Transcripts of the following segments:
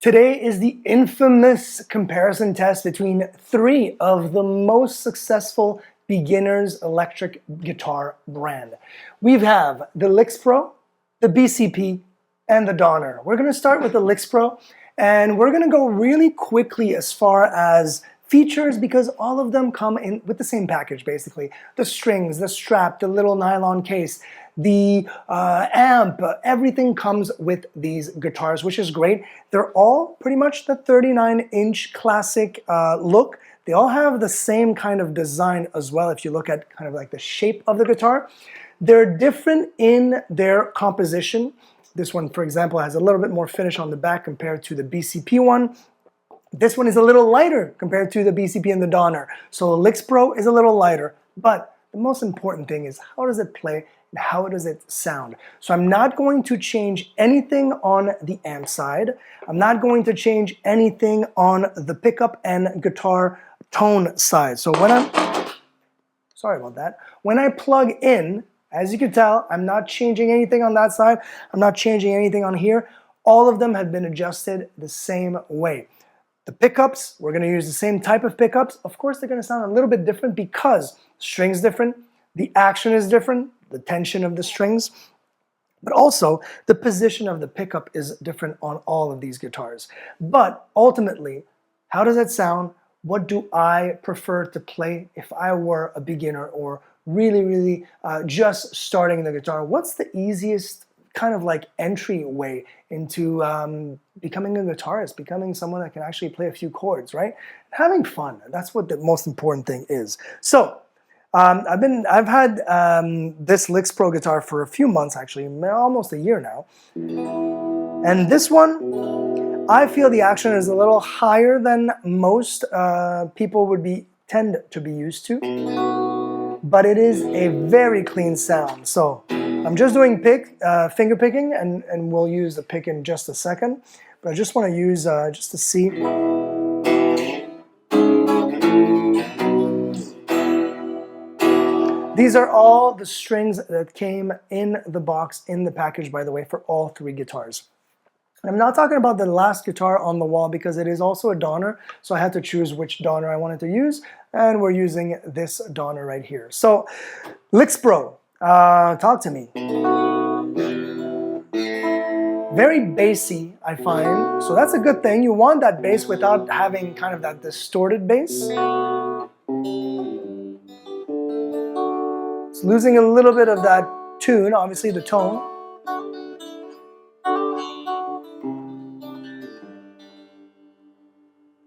Today is the infamous comparison test between three of the most successful beginners electric guitar brand. We have the Licks Pro, the BCP, and the Donner. We're going to start with the Licks Pro, and we're going to go really quickly as far as features because all of them come in with the same package basically. The strings, the strap, the little nylon case, the amp, everything comes with these guitars, which is great. They're all pretty much the 39-inch classic look. They all have the same kind of design as well if you look at kind of like the shape of the guitar. They're different in their composition. This one, for example, has a little bit more finish on the back compared to the BCP one. This one is a little lighter compared to the BCP and the Donner. So Licks Pro is a little lighter, but the most important thing is how does it play and how does it sound. So I'm not going to change anything on the amp side. I'm not going to change anything on the pickup and guitar tone side. So when when I plug in, as you can tell, I'm not changing anything on that side. I'm not changing anything on here. All of them have been adjusted the same way. The pickups, we're going to use the same type of pickups. Of course, they're going to sound a little bit different because the string's different, the action is different, the tension of the strings, but also the position of the pickup is different on all of these guitars. But ultimately, how does it sound? What do I prefer to play if I were a beginner or really just starting the guitar? What's the easiest kind of like entry way into becoming a guitarist, becoming someone that can actually play a few chords, right? Having fun. That's what the most important thing is. So I've had this Licks Pro guitar for a few months, actually, almost a year now. And this one, I feel the action is a little higher than most people would tend to be used to, but it is a very clean sound. So I'm just doing finger picking, and we'll use the pick in just a second. But I just want to use just to see. These are all the strings that came in the box, in the package, by the way, for all three guitars. I'm not talking about the last guitar on the wall because it is also a Donner, so I had to choose which Donner I wanted to use, and we're using this Donner right here. So, Licks Pro, talk to me. Very bassy, I find, so that's a good thing. You want that bass without having kind of that distorted bass. It's losing a little bit of that tune, obviously the tone.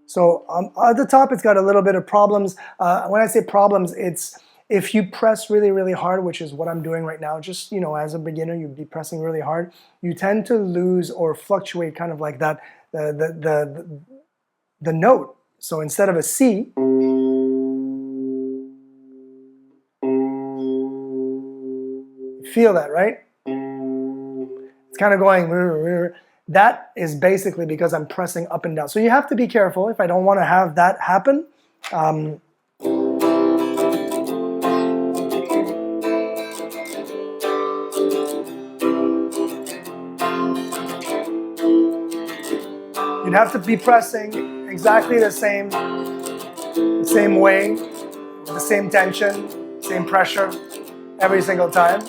So at the top, it's got a little bit of problems. When I say problems, it's if you press really hard, which is what I'm doing right now, just, you know, as a beginner, you'd be pressing really hard, you tend to lose or fluctuate kind of like that, the note. So instead of a C, feel that, right? It's kind of going. That is basically because I'm pressing up and down. So you have to be careful if I don't want to have that happen. You'd have to be pressing exactly the same way, the same tension, same pressure every single time.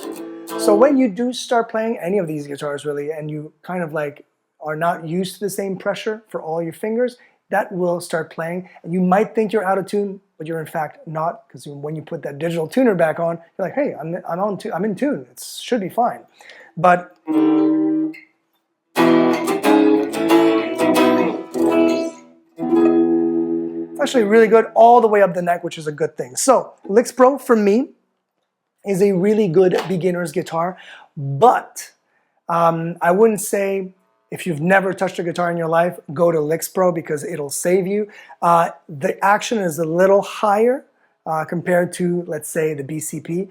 So when you do start playing any of these guitars really, and you kind of like are not used to the same pressure for all your fingers, that will start playing. And you might think you're out of tune, but you're in fact not, because when you put that digital tuner back on, you're like, hey, I'm in tune. It should be fine. But it's actually really good all the way up the neck, which is a good thing. So Licks Pro for me is a really good beginner's guitar, but I wouldn't say if you've never touched a guitar in your life, go to Licks Pro because it'll save you. The action is a little higher compared to, let's say, the BCP.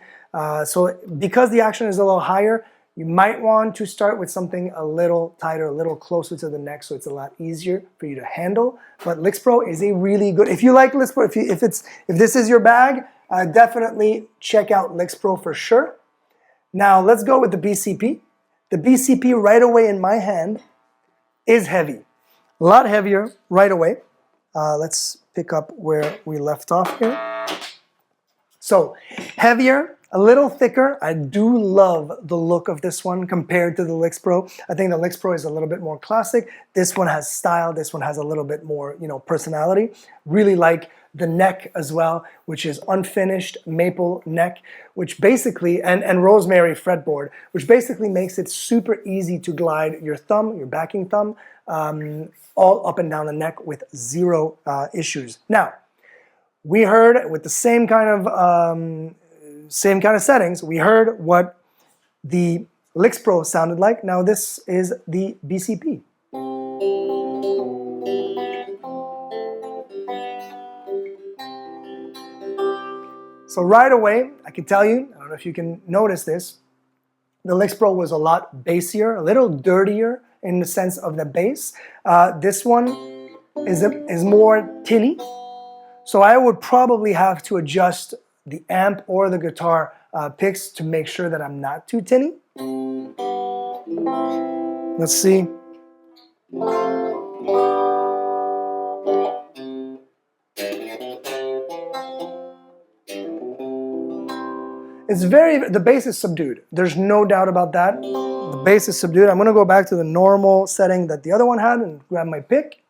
So because the action is a little higher, you might want to start with something a little tighter, a little closer to the neck, so it's a lot easier for you to handle. But Licks Pro is a really good, if you like Licks Pro, if this is your bag, definitely check out Licks Pro for sure. Now let's go with the BCP. The BCP right away in my hand is heavy. A lot heavier right away. Let's pick up where we left off here. So heavier, a little thicker. I do love the look of this one compared to the Licks Pro. I think the Licks Pro is a little bit more classic. This one has style. This one has a little bit more, personality. Really like the neck as well, which is unfinished maple neck, which basically, and rosemary fretboard, which basically makes it super easy to glide your thumb, your backing thumb, all up and down the neck with zero issues. Now, we heard with the same kind of settings, we heard what the Licks Pro sounded like. Now this is the BCP. So right away, I can tell you, I don't know if you can notice this, the Licks Pro was a lot bassier, a little dirtier in the sense of the bass. This one is more tinny. So I would probably have to adjust the amp or the guitar picks to make sure that I'm not too tinny. Let's see. The bass is subdued. There's no doubt about that. The bass is subdued. I'm gonna go back to the normal setting that the other one had and grab my pick.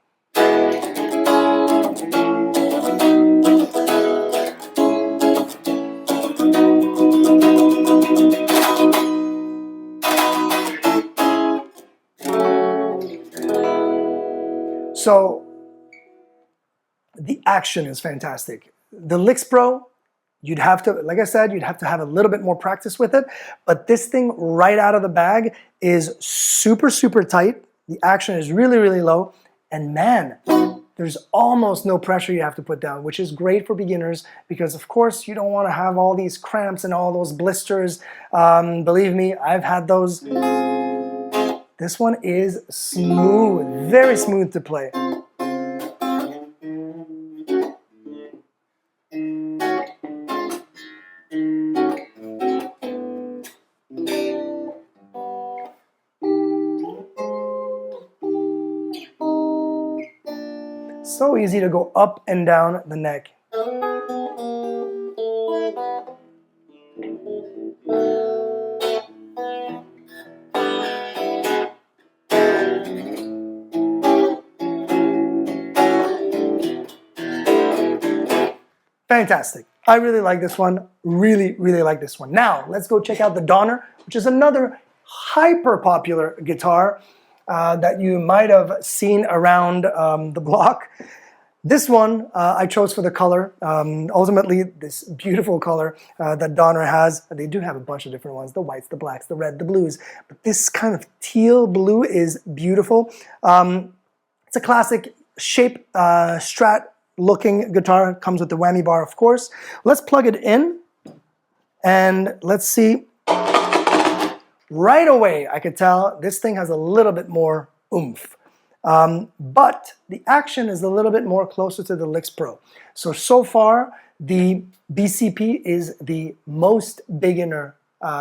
So the action is fantastic. The Licks Pro, you'd have to, like I said, you'd have to have a little bit more practice with it, but this thing right out of the bag is super, super tight. The action is really, really low, and man, there's almost no pressure you have to put down, which is great for beginners because, of course, you don't want to have all these cramps and all those blisters. Believe me, I've had those. This one is smooth, very smooth to play. So easy to go up and down the neck. Fantastic. I really like this one. Really, really like this one. Now, let's go check out the Donner, which is another hyper popular guitar that you might have seen around the block. This one I chose for the color. Ultimately, this beautiful color that Donner has. They do have a bunch of different ones, the whites, the blacks, the red, the blues. But this kind of teal blue is beautiful. It's a classic shape Strat looking guitar. Comes with the whammy bar, of course. Let's plug it in and let's see. Right away, I could tell this thing has a little bit more oomph. But the action is a little bit more closer to the Licks Pro. So far, the BCP is the most beginner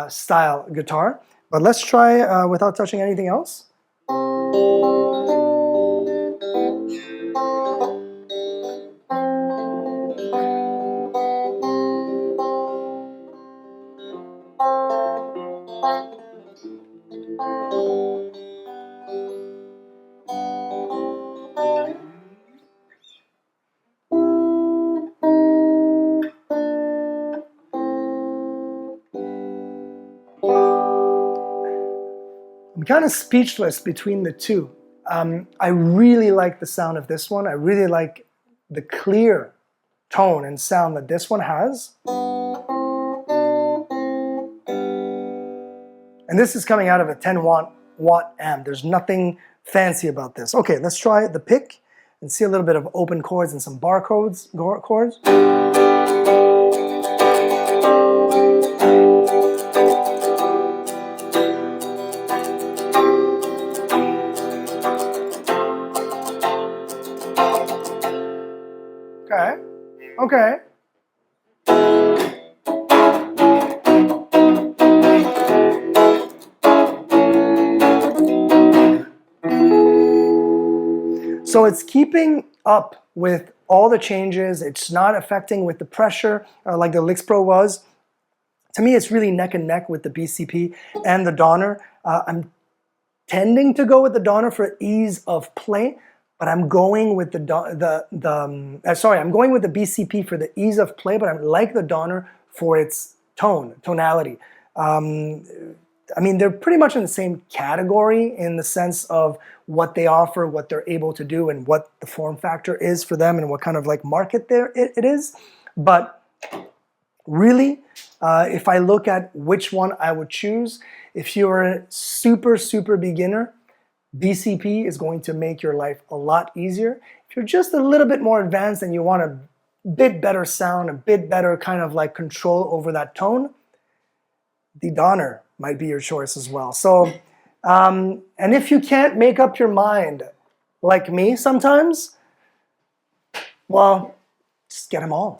style guitar. But let's try without touching anything else. I'm kind of speechless between the two. I really like the sound of this one. I really like the clear tone and sound that this one has. And this is coming out of a 10 watt amp. There's nothing fancy about this. Okay, let's try the pick and see a little bit of open chords and some bar chords. Okay. So it's keeping up with all the changes. It's not affecting with the pressure like the Lix Pro was. To me, it's really neck and neck with the BCP and the Donner. I'm tending to go with the Donner for ease of play, but I'm going with I'm going with the BCP for the ease of play, but I like the Donner for its tonality. I mean, they're pretty much in the same category in the sense of what they offer, what they're able to do, and what the form factor is for them, and what kind of like market it is. But really, if I look at which one I would choose, if you're a super beginner, BCP is going to make your life a lot easier. If you're just a little bit more advanced and you want a bit better sound, a bit better kind of like control over that tone, the Donner might be your choice as well. So, and if you can't make up your mind, like me sometimes, well, just get them all.